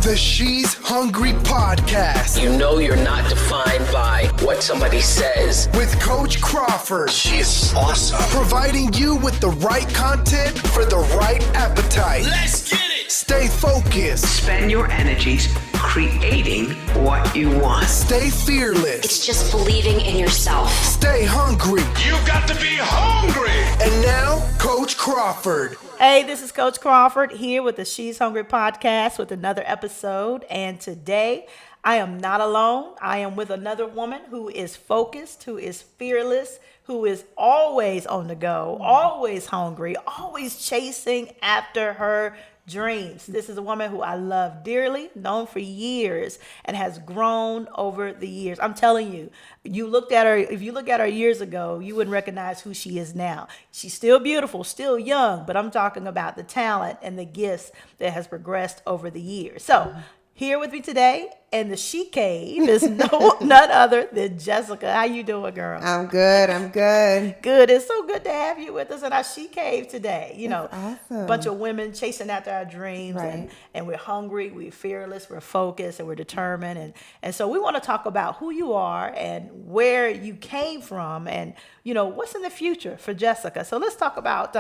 The She's Hungry podcast. You know you're not defined by what somebody says. With Coach Crawford. She is awesome. Providing you with the right content for the right appetite. Let's get it. Stay focused. Spend your energies creating what you want. Stay fearless. It's just believing in yourself. Stay hungry. You've got to be hungry. And now, Coach Crawford. Hey, this is Coach Crawford here with the She's Hungry podcast with another episode. And today, I am not alone. I am with another woman who is focused, who is fearless, who is always on the go, always hungry, always chasing after her dreams. This is a woman who I love dearly, known for years, and has grown over the years. I'm telling you, if you look at her years ago, you wouldn't recognize who she is now. She's still beautiful, still young, but I'm talking about the talent and the gifts that has progressed over the years. So here with me today in the She Cave is none other than Jessica. How you doing, girl? I'm good. Good. It's so good to have you with us in our She Cave today. You know, awesome. A bunch of women chasing after our dreams, Right. and we're hungry, we're fearless, we're focused, and we're determined. And so we want to talk about who you are and where you came from and, you know, what's in the future for Jessica. So let's talk about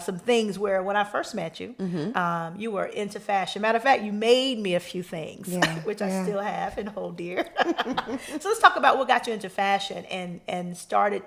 some things where when I first met you, you were into fashion. Matter of fact, you made me a few things, which I still have and hold dear. So let's talk about what got you into fashion and started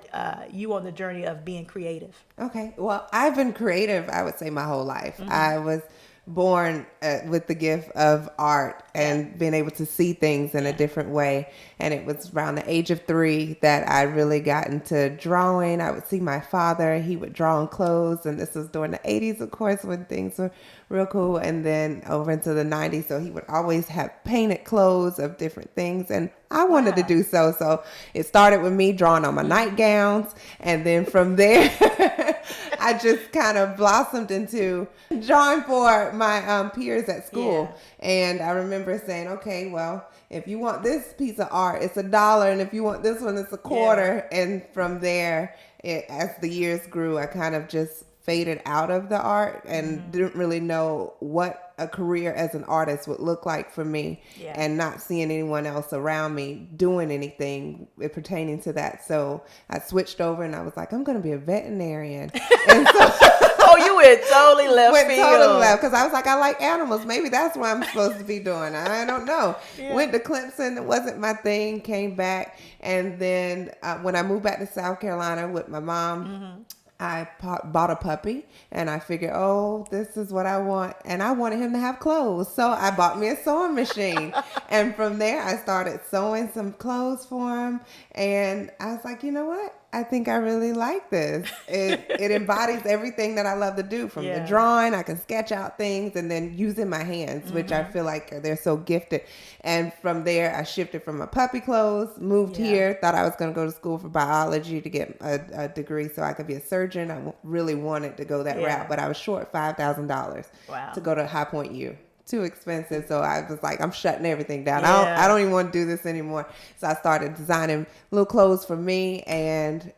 you on the journey of being creative. Okay. Well, I've been creative, I would say, my whole life. I was born with the gift of art and being able to see things in a different way. And it was around the age of 3 that I really got into drawing. I would see my father, he would draw on clothes. And this was during the 80s, of course, when things were real cool. And then over into the 90s. So he would always have painted clothes of different things. And I wanted to do so. So it started with me drawing on my nightgowns. And then from there, I just kind of blossomed into drawing for my peers at school. And I remember saying, okay, well, if you want this piece of art, it's $1. And if you want this one, it's $0.25. And from there, as the years grew, I kind of just faded out of the art and didn't really know what a career as an artist would look like for me, and not seeing anyone else around me doing anything pertaining to that. So I switched over and I was like, I'm going to be a veterinarian. And so You went totally left field. Totally left, because I was like, I like animals. Maybe that's what I'm supposed to be doing. I don't know. Went to Clemson. It wasn't my thing. Came back. And then when I moved back to South Carolina with my mom, I bought a puppy, and I figured, oh, this is what I want. And I wanted him to have clothes. So I bought me a sewing machine. And from there, I started sewing some clothes for him. And I was like, you know what? I think I really like this. It embodies everything that I love to do, from the drawing. I can sketch out things, and then using my hands, which I feel like they're so gifted. And from there, I shifted from my puppy clothes, moved here, thought I was going to go to school for biology to get a degree so I could be a surgeon. I really wanted to go that route, but I was short $5,000 to go to High Point U. Too expensive. So I was like, I'm shutting everything down. I don't even want to do this anymore. So I started designing little clothes for me, and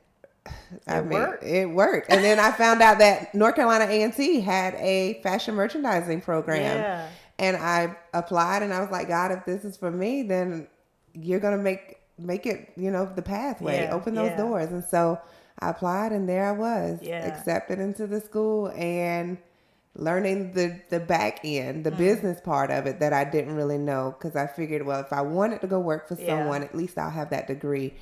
it worked. And then I found out that North Carolina A&T had a fashion merchandising program. And I applied, and I was like, God, if this is for me, then you're going to make it, you know, the pathway, open those doors. And so I applied, and there I was, accepted into the school, and learning the back end, the business part of it that I didn't really know, because I figured, well, if I wanted to go work for someone, at least I'll have that degree.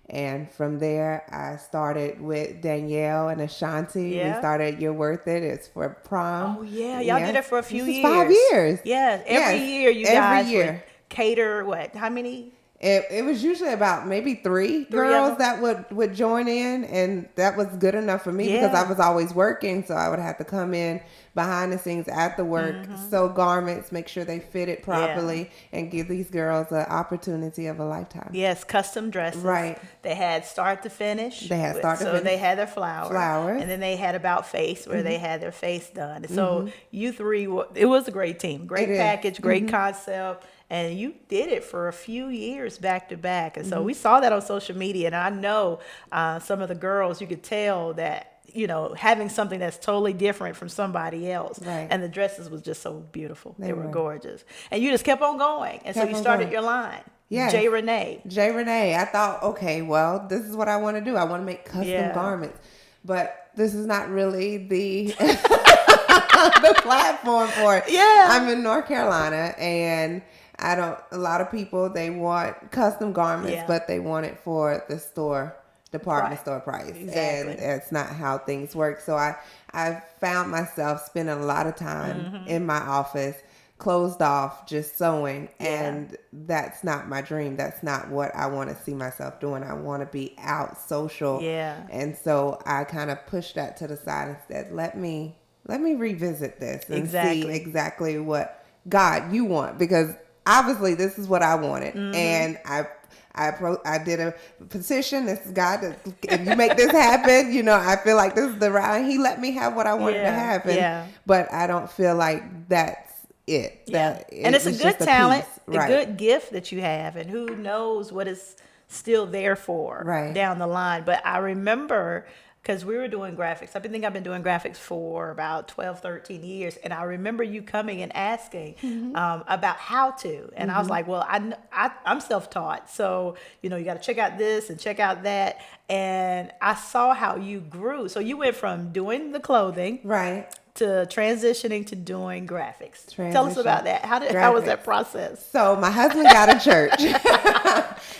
And from there, I started with Danielle and Ashanti. We started You're Worth It. It's for prom. Oh, yeah. Y'all did it for a few years. 5 years. Yeah. Every year you guys would cater, what? How many? It was usually about maybe three girls that would join in, and that was good enough for me because I was always working, so I would have to come in behind the scenes at the work, sew garments, make sure they fitted properly, and give these girls an opportunity of a lifetime. Yes, custom dresses. Right. They had start to finish. They had start to finish. So they had their flowers. And then they had about face, where they had their face done. And so you three, it was a great team, great package, great concept. And you did it for a few years back to back. And so we saw that on social media. And I know some of the girls, you could tell that having something that's totally different from somebody else. Right. And the dresses was just so beautiful. They were were. gorgeous. And you just kept on going. And so Kept you on started going. your line. Yes. J. Renee. J. Renee. I thought, okay, well, this is what I want to do. I want to make custom garments. But this is not really the the platform for it. Yeah. I'm in North Carolina, and a lot of people, they want custom garments, but they want it for the department store price. Exactly. And that's not how things work. So I found myself spending a lot of time in my office, closed off, just sewing. And that's not my dream. That's not what I want to see myself doing. I want to be out social. Yeah. And so I kind of pushed that to the side and said, let me revisit this and see exactly what God you want, because obviously this is what I wanted. And I did a petition. This is God. If you make this happen, I feel like this is the route. And He let me have what I wanted to happen. But I don't feel like that's it. And it's a good talent, a good gift that you have, and who knows what is still there for down the line. But I remember, because we were doing graphics. I think I've been doing graphics for about 12, 13 years. And I remember you coming and asking about how to. And I was like, well, I'm self-taught. So, you got to check out this and check out that. And I saw how you grew. So you went from doing the clothing to transitioning to doing graphics. Tell us about that. How was that process? So my husband got a church.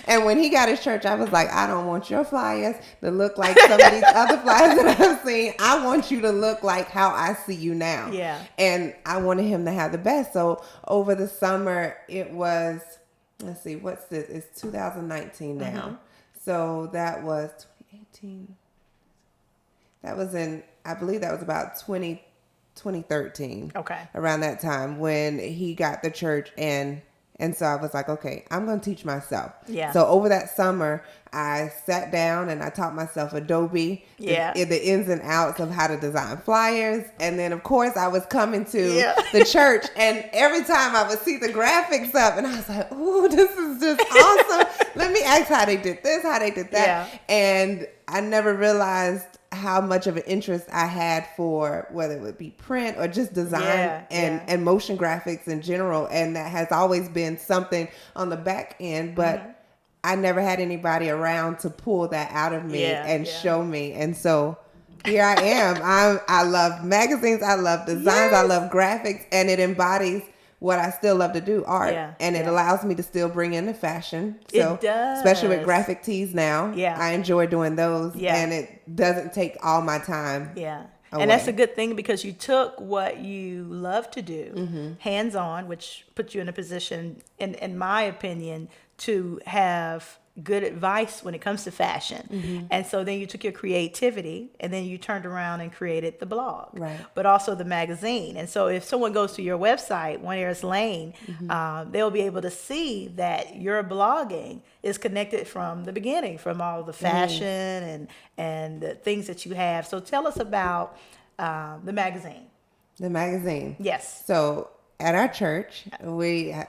And when he got his church, I was like, I don't want your flyers to look like some of these other flyers that I've seen. I want you to look like how I see you now. Yeah. And I wanted him to have the best. So over the summer, it was, let's see, what's this? It's 2019 now. So that was 2018. That was I believe that was about 2013. Okay. Around that time when he got the church, and so I was like, okay, I'm going to teach myself. Yeah. So over that summer, I sat down and I taught myself Adobe, the ins and outs of how to design flyers. And then, of course, I was coming to the church, and every time I would see the graphics up, and I was like, ooh, this is just awesome. Let me ask how they did this, how they did that. Yeah. And I never realized how much of an interest I had for whether it would be print or just design and motion graphics in general. And that has always been something on the back end, but I never had anybody around to pull that out of me and show me. And so here I am. I love magazines. I love designs. I love graphics, and it embodies what I still love to do, art. And it allows me to still bring in the fashion. So, it does. Especially with graphic tees now. I enjoy doing those. Yeah. And it doesn't take all my time. Yeah. Away. And that's a good thing, because you took what you love to do, hands-on, which puts you in a position, in my opinion, to have good advice when it comes to fashion. And so then you took your creativity, and then you turned around and created the blog, but also the magazine. And so if someone goes to your website, One Heiress Lane, they'll be able to see that your blogging is connected from the beginning, from all the fashion and the things that you have. So tell us about the magazine. The magazine. Yes. So at our church, we're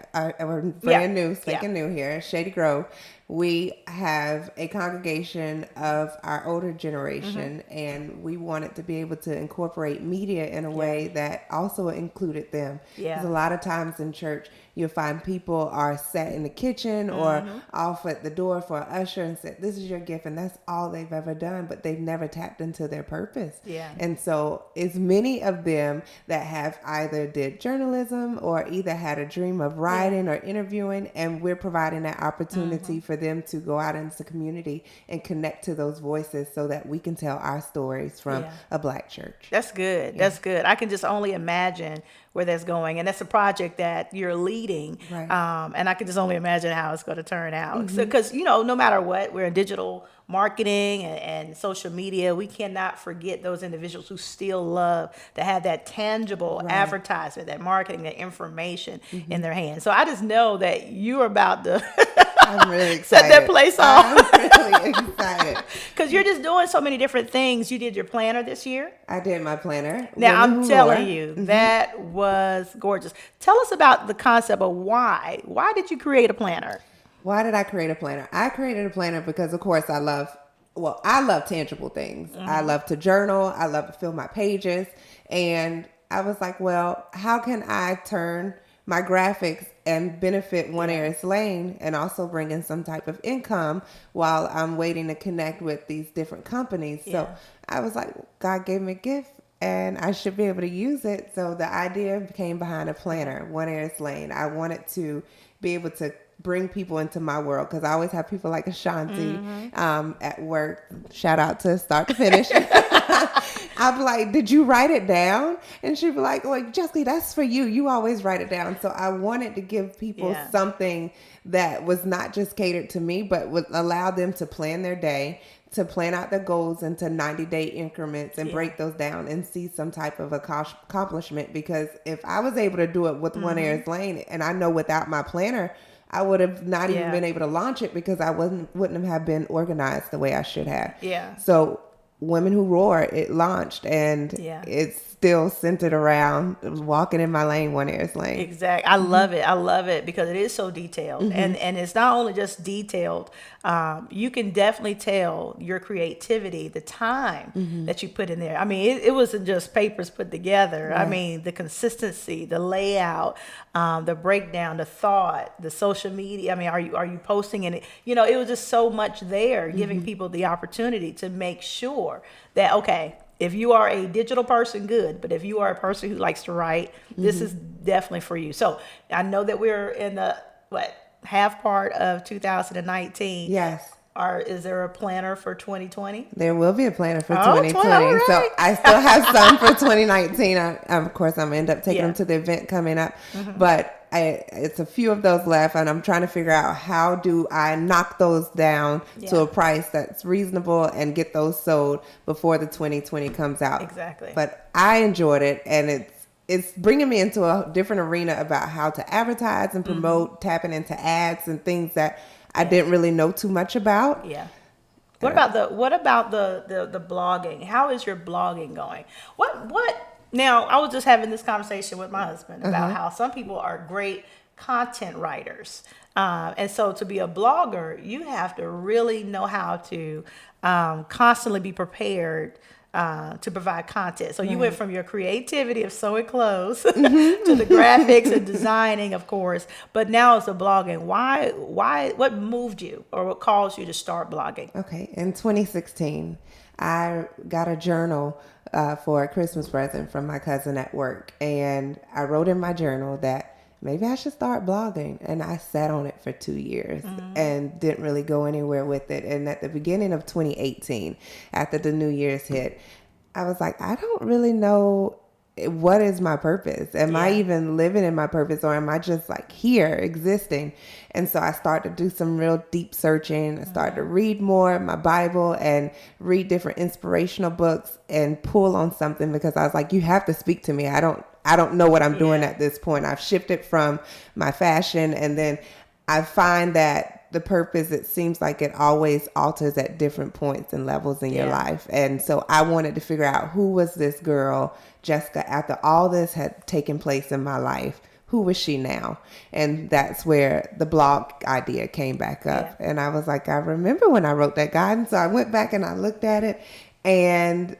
brand new, spanking new here, Shady Grove. We have a congregation of our older generation, and we wanted to be able to incorporate media in a way that also included them. Because a lot of times in church, you'll find people are sat in the kitchen or off at the door for an usher and said, this is your gift, and that's all they've ever done, but they've never tapped into their purpose. And so it's many of them that have either did journalism or either had a dream of writing or interviewing, and we're providing that opportunity for them to go out into the community and connect to those voices so that we can tell our stories from a Black church. That's good. That's good. I can just only imagine where that's going. And that's a project that you're leading. And I can just only imagine how it's going to turn out. So, because, no matter what, we're in digital marketing and social media, we cannot forget those individuals who still love to have that tangible advertisement, that marketing, that information in their hands. So I just know that you're about to I'm really excited. set that place off. I'm really excited. Because you're just doing so many different things. You did your planner this year. I did my planner. Now, I'm telling you, that was gorgeous. Tell us about the concept of why. Why did you create a planner? Why did I create a planner? I created a planner because, of course, I love well, I love tangible things. I love to journal. I love to fill my pages. And I was like, well, how can I turn my graphics and benefit One Heiress Lane and also bring in some type of income while I'm waiting to connect with these different companies? So I was like, God gave me a gift and I should be able to use it. So the idea came behind a planner, One Heiress Lane. I wanted to be able to bring people into my world because I always have people like Ashanti at work. Shout out to Start to Finish. I'd be like, did you write it down? And she'd be like, well, Jessica, that's for you. You always write it down. So I wanted to give people something that was not just catered to me, but would allow them to plan their day, to plan out their goals into 90-day increments and break those down and see some type of accomplishment. Because if I was able to do it with One Heiress Lane, and I know without my planner, I would have not even been able to launch it because I wouldn't have been organized the way I should have. Yeah. So Women Who Roar, it launched, and it's still centered around walking in my lane, One Heiress Lane. Exactly. I love it. I love it because it is so detailed. And it's not only just detailed. You can definitely tell your creativity, the time that you put in there. I mean, it wasn't just papers put together. I mean, the consistency, the layout, the breakdown, the thought, the social media. I mean, are you posting in it? You know, it was just so much there, giving people the opportunity to make sure that, okay, if you are a digital person, good. But if you are a person who likes to write, this is definitely for you. So I know that we're in the, half part of 2019. Yes. Is there a planner for 2020? There will be a planner for 2020. Right. So I still have some for 2019. Of course, I'm going to end up taking them to the event coming up. But it's a few of those left, and I'm trying to figure out how do I knock those down to a price that's reasonable and get those sold before the 2020 comes out. Exactly. But I enjoyed it, and it's bringing me into a different arena about how to advertise and promote, tapping into ads and things that I didn't really know too much about. Yeah. What about the blogging? How is your blogging going? What now, I was just having this conversation with my husband about how some people are great content writers. And so to be a blogger, you have to really know how to constantly be prepared to provide content. So you went from your creativity of sewing clothes to the graphics and designing, of course, but now it's the blogging. Why, what moved you or what caused you to start blogging? Okay. In 2016, I got a journal for a Christmas present from my cousin at work. And I wrote in my journal that maybe I should start blogging. And I sat on it for 2 years and didn't really go anywhere with it. And at the beginning of 2018, after the New Year's hit, I was like, I don't really know what is my purpose. Am I even living in my purpose, or am I just like here existing? And so I started to do some real deep searching. I started to read more my Bible and read different inspirational books and pull on something, because I was like, you have to speak to me. I don't know what I'm doing at this point. I've shifted from my fashion, and then I find that the purpose, it seems like it always alters at different points and levels in your life. And so I wanted to figure out, who was this girl, Jessica, after all this had taken place in my life? Who was she now? And that's where the blog idea came back up. And I was like, I remember when I wrote that guidance. So I went back and I looked at it, and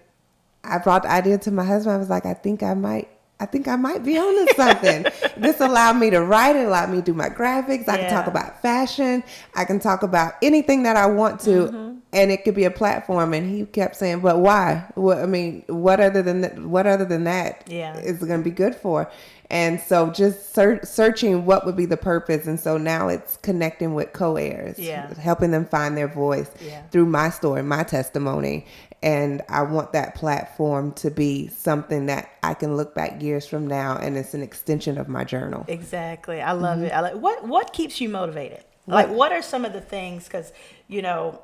I brought the idea to my husband. I was like, I think I might be on to something. This allowed me to write. It allowed me to do my graphics. I can talk about fashion. I can talk about anything that I want to, and it could be a platform. And he kept saying, "But why? What other than that is going to be good for?" And so just searching what would be the purpose. And so now it's connecting with co-heirs, helping them find their voice through my story, my testimony. And I want that platform to be something that I can look back years from now, and it's an extension of my journal. Exactly. I love it. I like what keeps you motivated? Like, what are some of the things? Because, you know,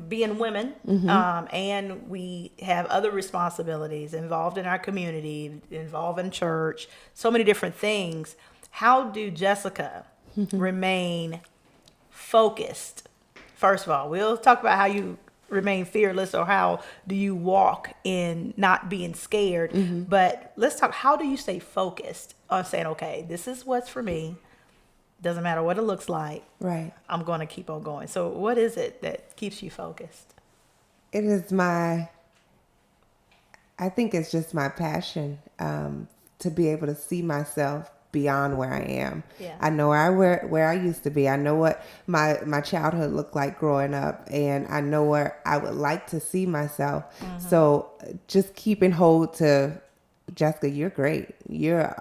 being women, and we have other responsibilities involved in our community, involved in church, so many different things. How do Jessica remain focused? First of all, we'll talk about how you remain fearless, or how do you walk in not being scared. But let's talk, how do you stay focused on saying, okay, this is what's for me. Doesn't matter what it looks like. Right. I'm going to keep on going. So what is it that keeps you focused? It is I think it's just my passion to be able to see myself beyond where I am. Yeah. I know where I used to be. I know what my childhood looked like growing up, and I know where I would like to see myself. So just keeping hold to, Jessica, you're great. You're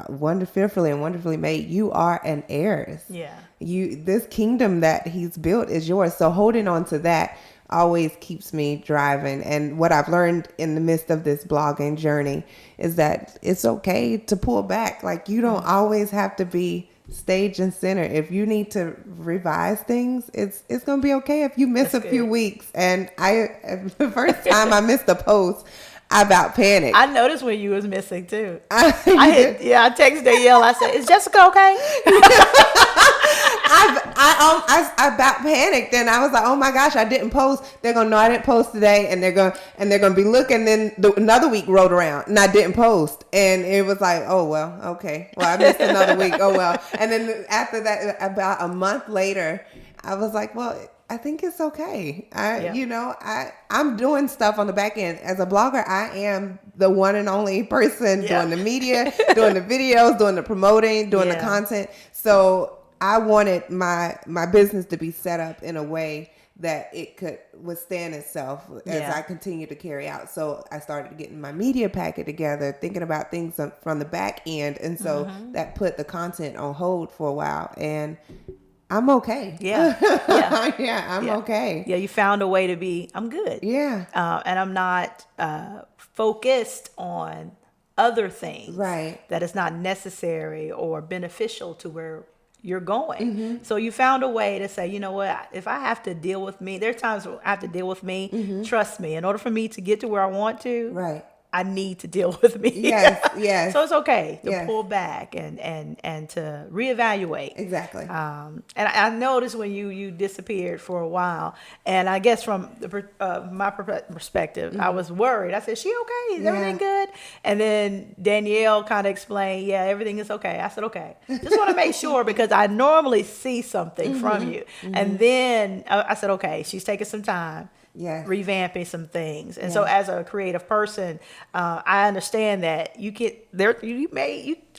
fearfully and wonderfully made. You are an heiress. Yeah. This kingdom that he's built is yours. So holding on to that always keeps me driving. And what I've learned in the midst of this blogging journey is that it's okay to pull back. Like, you don't always have to be stage and center. If you need to revise things, it's going to be okay if you miss a few weeks. And the first time I missed a post, I about panicked. I noticed when you was missing too. I texted Danielle. I said, "Is Jessica okay?" I about panicked, and I was like, "Oh my gosh, I didn't post." They're gonna know I didn't post today, and they're gonna be looking. Then another week rolled around, and I didn't post, and it was like, "Oh well, okay. Well, I missed another week. Oh well." And then after that, about a month later, I was like, "Well, I think it's okay." I'm doing stuff on the back end. As a blogger, I am the one and only person doing the media, doing the videos, doing the promoting, doing the content. So I wanted my business to be set up in a way that it could withstand itself as I continue to carry out. So I started getting my media packet together, thinking about things from the back end. And so that put the content on hold for a while. And I'm okay. I'm okay. Yeah, you found a way to be, I'm good. Yeah. And I'm not focused on other things. Right. That is not necessary or beneficial to where you're going. So you found a way to say, you know what, if I have to deal with me, there are times where I have to deal with me, trust me, in order for me to get to where I want to, right, I need to deal with me. Yes. So it's okay to pull back and to reevaluate. Exactly. And I noticed when you disappeared for a while, and I guess from my perspective, I was worried. I said, "She okay? Is everything good?" And then Danielle kind of explained, "Yeah, everything is okay." I said, "Okay." Just want to make sure, because I normally see something from you. And then I said, "Okay, she's taking some time." Revamping some things. And so as a creative person, I understand that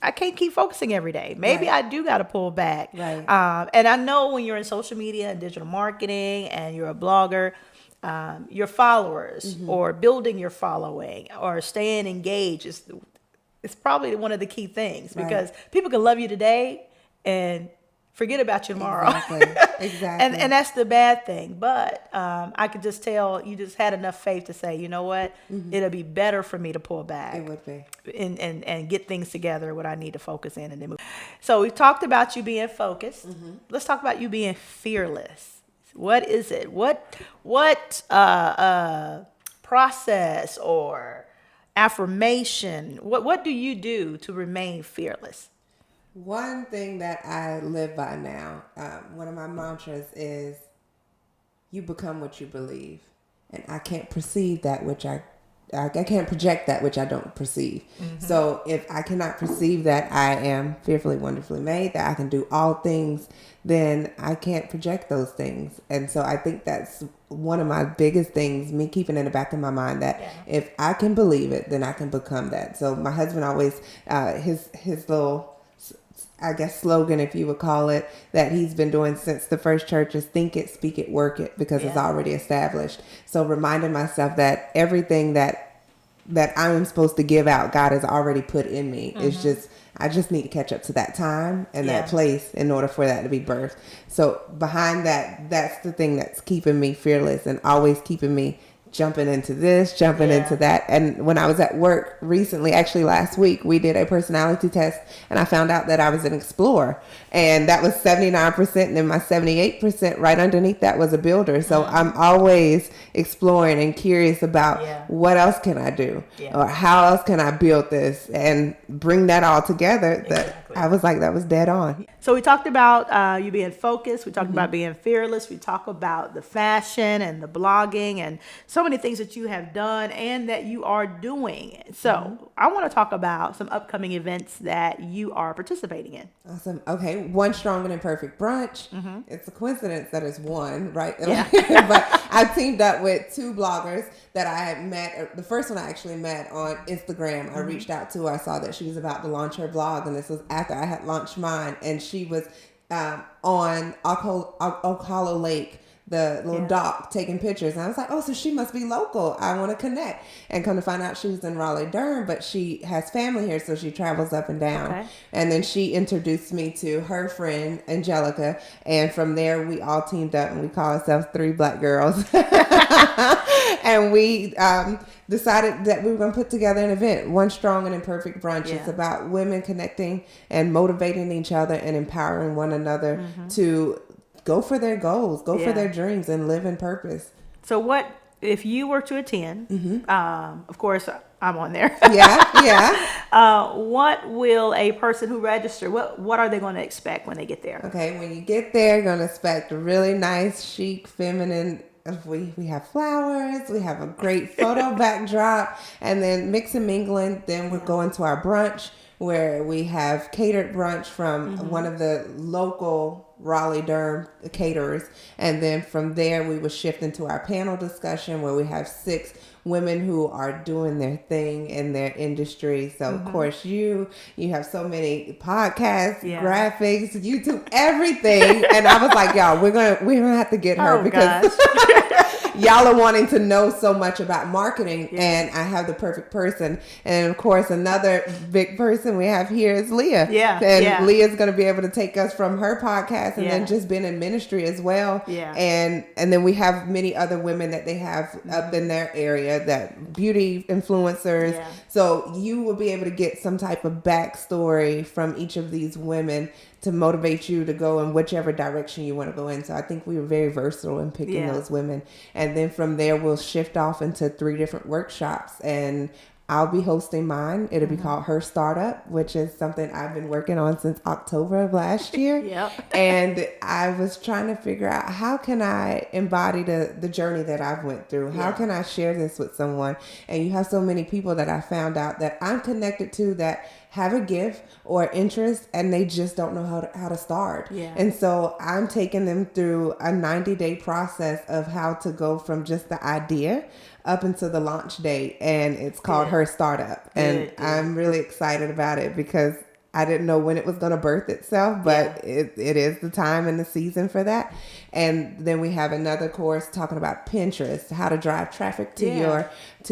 I can't keep focusing every day. Maybe I do got to pull back. Right. And I know when you're in social media and digital marketing and you're a blogger, your followers or building your following or staying engaged is probably one of the key things, because people can love you today and forget about you tomorrow. Exactly. And that's the bad thing. But I could just tell you just had enough faith to say, you know what, it'll be better for me to pull back. It would be. And get things together, what I need to focus in and then move. So we've talked about you being focused. Let's talk about you being fearless. What is it? What process or affirmation, what do you do to remain fearless? One thing that I live by now, one of my mantras is, you become what you believe. And I can't perceive that which I can't project that which I don't perceive. So if I cannot perceive that I am fearfully, wonderfully made, that I can do all things, then I can't project those things. And so I think that's one of my biggest things, me keeping in the back of my mind, that if I can believe it, then I can become that. So my husband always, his little, I guess, slogan, if you would call it, that he's been doing since the first church is think it, speak it, work it, because it's already established. So reminding myself that everything that I'm supposed to give out, God has already put in me. It's just, I just need to catch up to that time and that place in order for that to be birthed. So behind that, that's the thing that's keeping me fearless and always keeping me jumping into this, jumping into that. And when I was at work recently, actually last week, we did a personality test and I found out that I was an explorer, and that was 79%. And then my 78% right underneath that was a builder. So I'm always exploring and curious about what else can I do or how else can I build this and bring that all together. Exactly. I was like, that was dead on. So we talked about you being focused. We talked about being fearless. We talk about the fashion and the blogging and so many things that you have done and that you are doing. So I want to talk about some upcoming events that you are participating in. Awesome. Okay. One Strong and Imperfect brunch. It's a coincidence that it's one, right? Yeah. But I teamed up with two bloggers that I had met. The first one I actually met on Instagram. I reached out to her. I saw that she was about to launch her blog, and this was after I had launched mine. And she was on Oak Hollow Lake, the little dock, taking pictures. And I was like, oh, so she must be local. I want to connect. And come to find out she was in Raleigh-Durham, but she has family here, so she travels up and down. Okay. And then she introduced me to her friend, Angelica. And from there, we all teamed up and we call ourselves Three Black Girls. And we decided that we were going to put together an event, One Strong and Imperfect Brunch. Yeah. It's about women connecting and motivating each other and empowering one another to go for their goals, go for their dreams, and live in purpose. So what if you were to attend? Of course, I'm on there. Yeah. What will a person who registers? What are they going to expect when they get there? Okay, when you get there, you're going to expect a really nice, chic, feminine. We have flowers, we have a great photo backdrop, and then mix and mingling. Then we're going to our brunch, where we have catered brunch from one of the local Raleigh-Durham caterers. And then from there, we will shift into our panel discussion, where we have 6 women who are doing their thing in their industry. So of course you have so many podcasts, graphics, YouTube, everything. And I was like, y'all, we're gonna have to get her because y'all are wanting to know so much about marketing, and I have the perfect person. And of course, another big person we have here is Leah. And Leah's going to be able to take us from her podcast and then just been in ministry as well. And then we have many other women that they have up in their area, that beauty influencers. So you will be able to get some type of backstory from each of these women to motivate you to go in whichever direction you want to go in. So I think we were very versatile in picking those women. And then from there, we'll shift off into 3 different workshops, and I'll be hosting mine. It'll be called Her Startup, which is something I've been working on since October of last year. And I was trying to figure out, how can I embody the journey that I've went through? How can I share this with someone? And you have so many people that I found out that I'm connected to that have a gift or interest, and they just don't know how to start. And so I'm taking them through a 90-day process of how to go from just the idea up until the launch date. And it's called Her Startup. And I'm really excited about it because I didn't know when it was going to birth itself, but it is the time and the season for that. And then we have another course talking about Pinterest, how to drive traffic to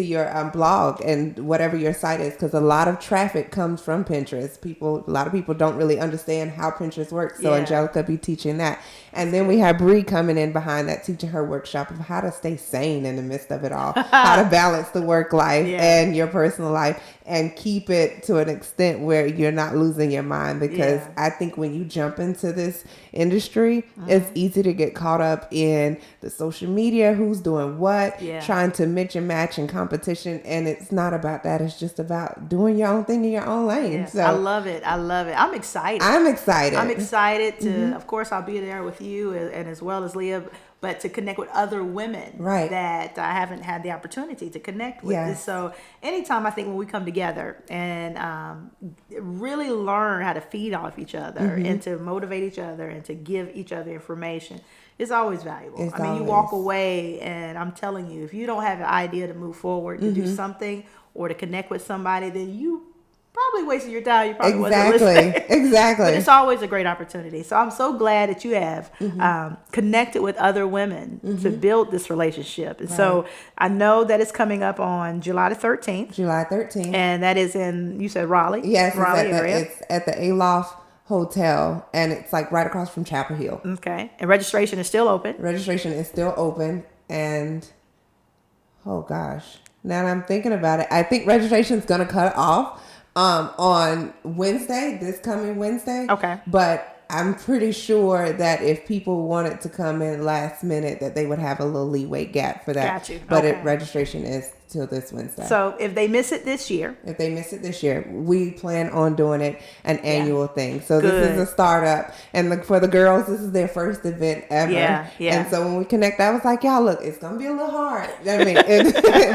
your blog and whatever your site is, because a lot of traffic comes from Pinterest. A lot of people don't really understand how Pinterest works. So Angelica be teaching that. And then we have Bree coming in behind that, teaching her workshop of how to stay sane in the midst of it all, how to balance the work life and your personal life and keep it to an extent where you're not losing your mind. Because I think when you jump into this industry, it's easy to get caught up in the social media, who's doing what, trying to mix and match in competition. And it's not about that. It's just about doing your own thing in your own lane. So I love it. I'm excited. I'm excited to, of course, I'll be there with you and as well as Leah, but to connect with other women that I haven't had the opportunity to connect with. So anytime, I think, when we come together and really learn how to feed off each other and to motivate each other and to give each other information, it's always valuable. You walk away and I'm telling you, if you don't have an idea to move forward, to do something or to connect with somebody, then you probably wasted your time. You probably wasn't listening. Exactly. But it's always a great opportunity. So I'm so glad that you have connected with other women to build this relationship. And so I know that it's coming up on July the 13th. July 13th. And that is in, you said Raleigh? Yes, Raleigh area. It's at the Aloft Hotel, and it's like right across from Chapel Hill. Okay. And registration is still open? Registration is still open. And, oh gosh, now that I'm thinking about it, I think registration is going to cut off on Wednesday, this coming Wednesday. Okay. But I'm pretty sure that if people wanted to come in last minute, that they would have a little leeway gap for that. Got you. But Okay. registration is till this Wednesday. So if they miss it this year, we plan on doing it an annual thing. So Good. this is a startup, and for the girls, this is their first event ever. Yeah. And so when we connect, I was like, y'all, look, it's gonna be a little hard. I mean,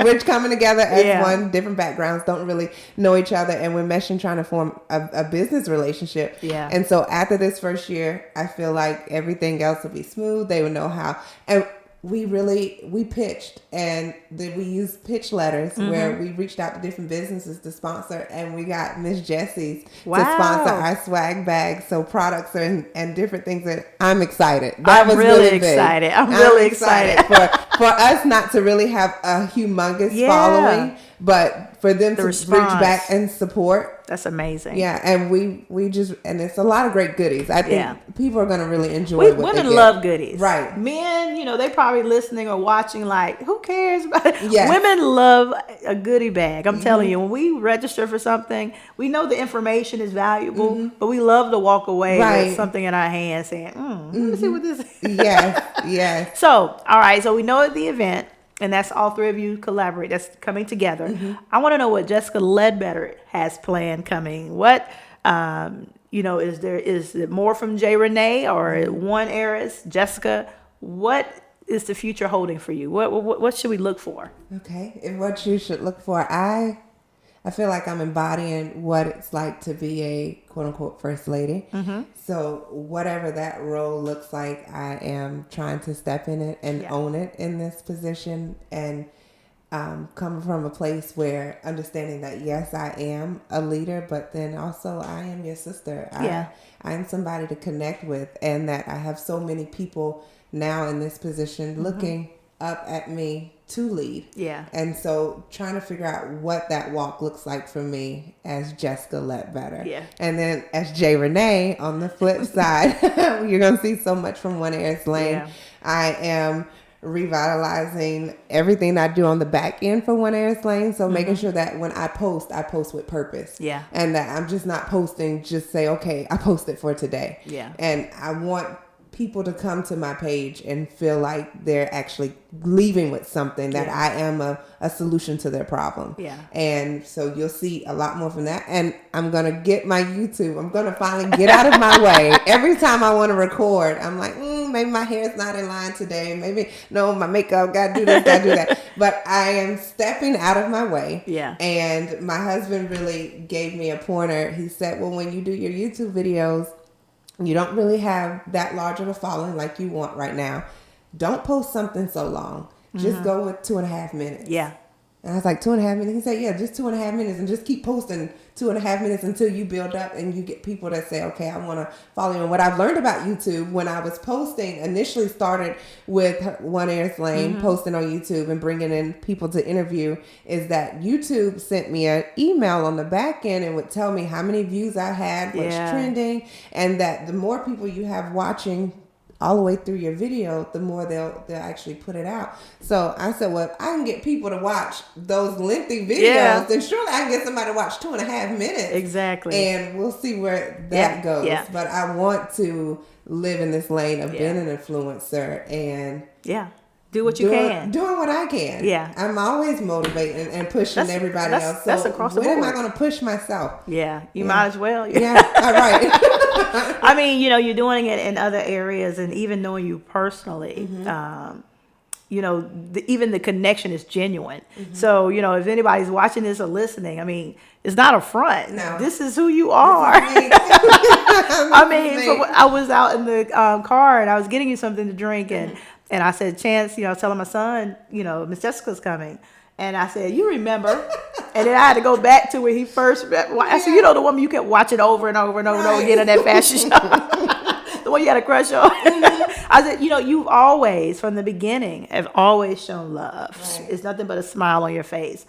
we're coming together as one, different backgrounds, don't really know each other, and we're meshing, trying to form a business relationship. Yeah. And so after this first year, I feel like everything else will be smooth. They would know how. And we pitched, and then we used pitch letters where we reached out to different businesses to sponsor, and we got Miss Jessie's to sponsor our swag bags, so products and different things. That I'm excited. I'm really excited. I'm really excited for us not to really have a humongous following, but for them to reach back and support. That's amazing. Yeah, and we just, and it's a lot of great goodies. I think people are going to really enjoy what women they get. love goodies. Right. Men, they probably listening or watching like, who cares about it? Yes. Women love a goodie bag. I'm telling you, when we register for something, we know the information is valuable, but we love to walk away with something in our hands saying, let me see what this is. Yes. So, all right. So we know at the event, and that's all three of you collaborate. That's coming together. I want to know what Jessica Ledbetter has planned coming. What, is it more from J. Renee or One Heiress? Jessica, what is the future holding for you? What should we look for? Okay, and what you should look for, I feel like I'm embodying what it's like to be a quote unquote first lady. So whatever that role looks like, I am trying to step in it and own it in this position, and come from a place where understanding that yes, I am a leader, but then also I am your sister. I am somebody to connect with, and that I have so many people now in this position looking up at me to lead. And so trying to figure out what that walk looks like for me as Jessica Ledbetter. And then as J. Renee on the flip side, you're going to see so much from One Heiress Lane. I am revitalizing everything I do on the back end for One Heiress Lane. So making sure that when I post with purpose. And that I'm just not posting, just say, okay, I posted for today. And I want people to come to my page and feel like they're actually leaving with something, that I am a solution to their problem. And so you'll see a lot more from that. And I'm going to get my YouTube. I'm going to finally get out of my way. Every time I want to record, I'm like, maybe my hair's not in line today. Maybe, no, my makeup, got to do this, got to do that. But I am stepping out of my way. And my husband really gave me a pointer. He said, well, when you do your YouTube videos, you don't really have that large of a following like you want right now. Don't post something so long. Just go with 2.5 minutes. And I was like, 2.5 minutes? He said, yeah, just 2.5 minutes, and just keep posting 2.5 minutes until you build up and you get people that say, okay, I want to follow you. And what I've learned about YouTube, when I was posting, initially started with One Heiress Lane, posting on YouTube and bringing in people to interview, is that YouTube sent me an email on the back end and would tell me how many views I had, what's trending, and that the more people you have watching all the way through your video, the more they'll actually put it out. So I said, well, if I can get people to watch those lengthy videos, then surely I can get somebody to watch 2.5 minutes. Exactly. And we'll see where that goes. But I want to live in this lane of being an influencer and do what you can. Doing what I can. I'm always motivating and pushing everybody else. So that's across the board. When am I going to push myself? You might as well. All right. I mean, you're doing it in other areas, and even knowing you personally, even the connection is genuine. So, if anybody's watching this or listening, I mean, it's not a front. No. This is who you are. I mean, so I was out in the car, and I was getting you something to drink, and I said, Chance, I was telling my son, Miss Jessica's coming. And I said, you remember? And then I had to go back to where he first met. I said, the woman you kept watching over and over and over and over again in that fashion show. The one you had a crush on. I said, you've always, from the beginning, have always shown love. It's nothing but a smile on your face.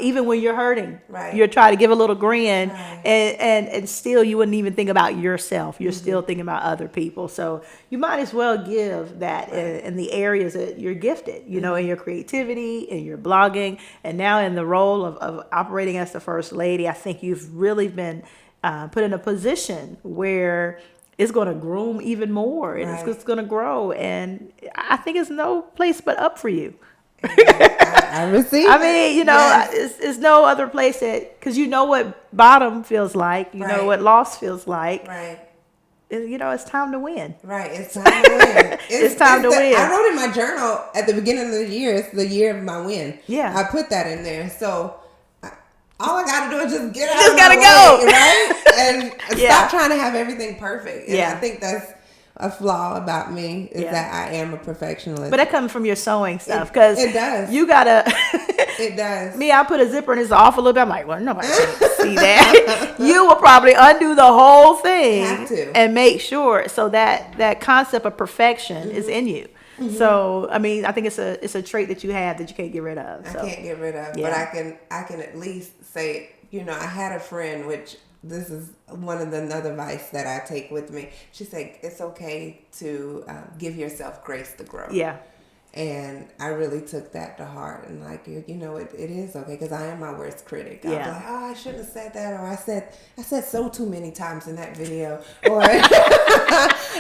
Even when you're hurting, you're trying to give a little grin, and still you wouldn't even think about yourself. You're still thinking about other people. So you might as well give that in the areas that you're gifted, in your creativity, in your blogging, and now in the role of operating as the First Lady. I think you've really been put in a position where it's going to groom even more, and it's going to grow. And I think it's no place but up for you. I receive I mean, you know, Yes. it's no other place because you know what bottom feels like. You know Right. what loss feels like. Right. You know, it's time to win. Right. It's time to win. It's time to win. I wrote in my journal at the beginning of the year, it's the year of my win. Yeah. I put that in there. So all I got to do is just get out Just of gotta my go. way, right? And Yeah. stop trying to have everything perfect. And Yeah. I think that's a flaw about me is Yeah. that I am a perfectionist. But that comes from your sewing stuff because it does. You gotta. It does. Me, I put a zipper in this off a little bit. I'm like, well, nobody can see that. You will probably undo the whole thing Have to. and make sure so that concept of perfection is in you. So, I mean, I think it's a trait that you have that you can't get rid of. So. I can't get rid of, Yeah. but I can at least say, you know, I had a friend, which this is one of the another advice that I take with me. She said it's okay to give yourself grace to grow. Yeah. And I really took that to heart, and like, you know, it is okay because I am my worst critic. I was Yeah. like, oh, I shouldn't have said that, or I said so too many times in that video, or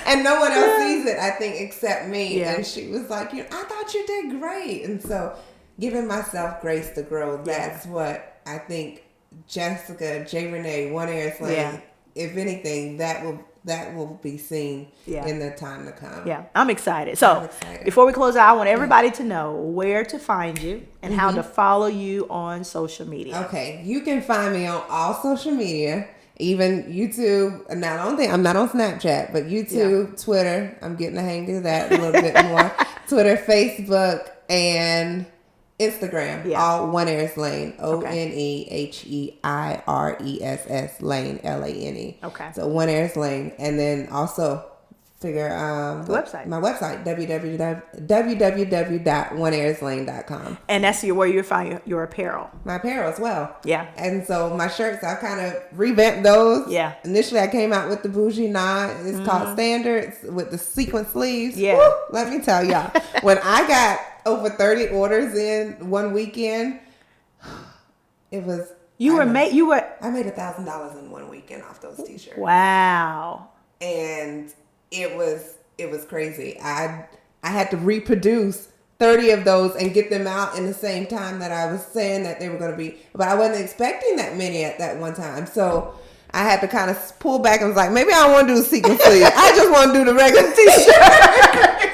and no one else sees it, I think, except me. Yeah. And she was like, I thought you did great, and so giving myself grace to grow. That's what I think. Jessica, J. Renee, One Heiress Lane. Yeah. If anything, that will be seen Yeah. in the time to come. Yeah, I'm excited. So I'm excited. before we close out, I want everybody to know where to find you and how to follow you on social media. Okay, you can find me on all social media, even YouTube. Now, the only thing, I'm not on Snapchat, but YouTube, Twitter. I'm getting the hang of that a little bit more. Twitter, Facebook, and Instagram. Yeah. All One Heiress Lane. Okay. ONEHEIRESS Lane, LANE. Okay. So One Heiress Lane, and then also figure website. My website www.oneheirslane.com. And that's where you find your apparel. My apparel as well. Yeah. And so my shirts, I kind of revamped those. Yeah. Initially, I came out with the bougie knot. It's called Standards with the sequin sleeves. Yeah. Woo, let me tell y'all, when I got over 30 orders in one weekend, it was. I made $1,000 in one weekend off those t-shirts. Wow. And it was crazy. I had to reproduce 30 of those and get them out in the same time that I was saying that they were going to be, but I wasn't expecting that many at that one time. So I had to kind of pull back and was like, maybe I don't want to do the sequin sleeve. I just want to do the regular t-shirt.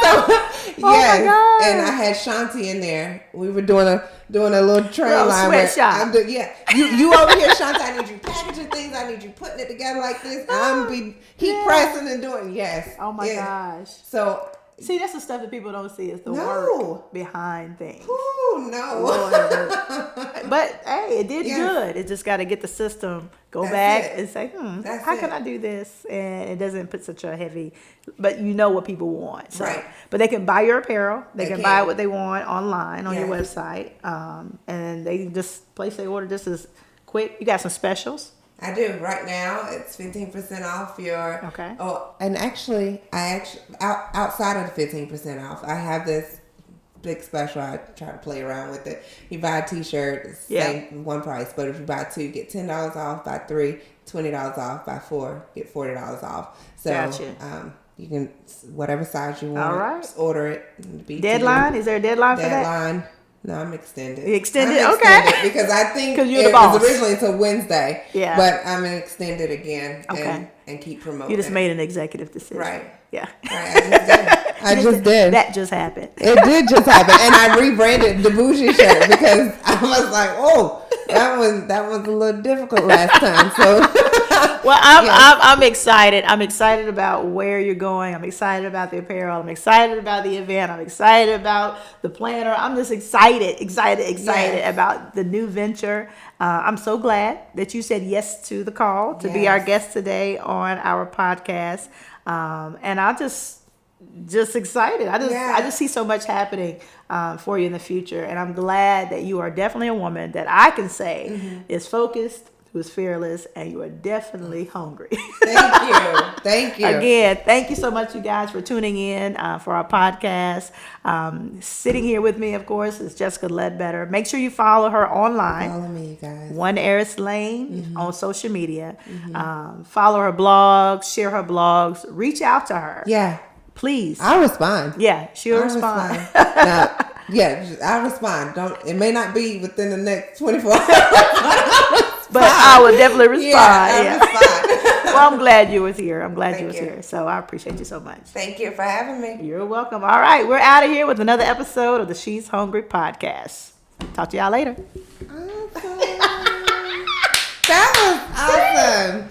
So, yes. my God. And I had Shanti in there. We were doing a little train Little line. sweatshop. You over here, Shanti. I need you packaging things. I need you putting it together like this. I'm be heat pressing and doing Oh my gosh. So See, that's the stuff that people don't see is the No. work behind things. ooh, no. Lord, but hey, it did Yes. good. It just got to get the system, go That's back it. and say, That's how can it. I do this? And it doesn't put such a heavy, but you know what people want. So, Right. But they can buy your apparel. They can buy can. what they want online on your Yes. website. And they just place their order just as quick. You got some specials. I do. Right now, it's 15% off your. Okay. Oh, and actually, outside of the 15% off, I have this big special. I try to play around with it. You buy a t-shirt, it's same one price, but if you buy two, you get $10 off. Buy three, $20 off. Buy four, get $40 off. So, Gotcha. you can whatever size you want. All right. Just order it. It'll be to Deadline? you. Is there a deadline for that? Deadline. No, I'm extended. Extended? I'm Okay. extended because I think 'Cause you're it the boss. was originally until Wednesday. Yeah. But I'm gonna extend it again Okay. and keep promoting. You just it. made an executive decision. Right. Yeah. Right, I just did. That just happened. It did just happen, and I rebranded the bougie shirt because I was like, "Oh, that was a little difficult last time." So, Well, I'm excited. I'm excited about where you're going. I'm excited about the apparel. I'm excited about the event. I'm excited about the planner. I'm just excited Yes. about the new venture. I'm so glad that you said yes to the call to be our Yes. guest today on our podcast. And I just excited. I just see so much happening for you in the future, and I'm glad that you are definitely a woman that I can say is focused, who's fearless, and you are definitely hungry. thank you. Again, thank you so much, you guys, for tuning in for our podcast. Sitting here with me, of course, is Jessica Ledbetter. Make sure you follow her online. Follow me, you guys. One Heiress Lane on social media. Follow her blogs, share her blogs, reach out to her. Yeah, Please. I'll respond. Yeah, she'll I'll respond. Now, Yeah, I'll respond. It may not be within the next 24 hours. But I will definitely respond. Yeah, I'll respond. Well, I'm glad you was here. I'm glad Thank you was you. here. So I appreciate you so much. Thank you for having me. You're welcome. All right, we're out of here with another episode of the She's Hungry podcast. Talk to y'all later. Awesome. That was awesome.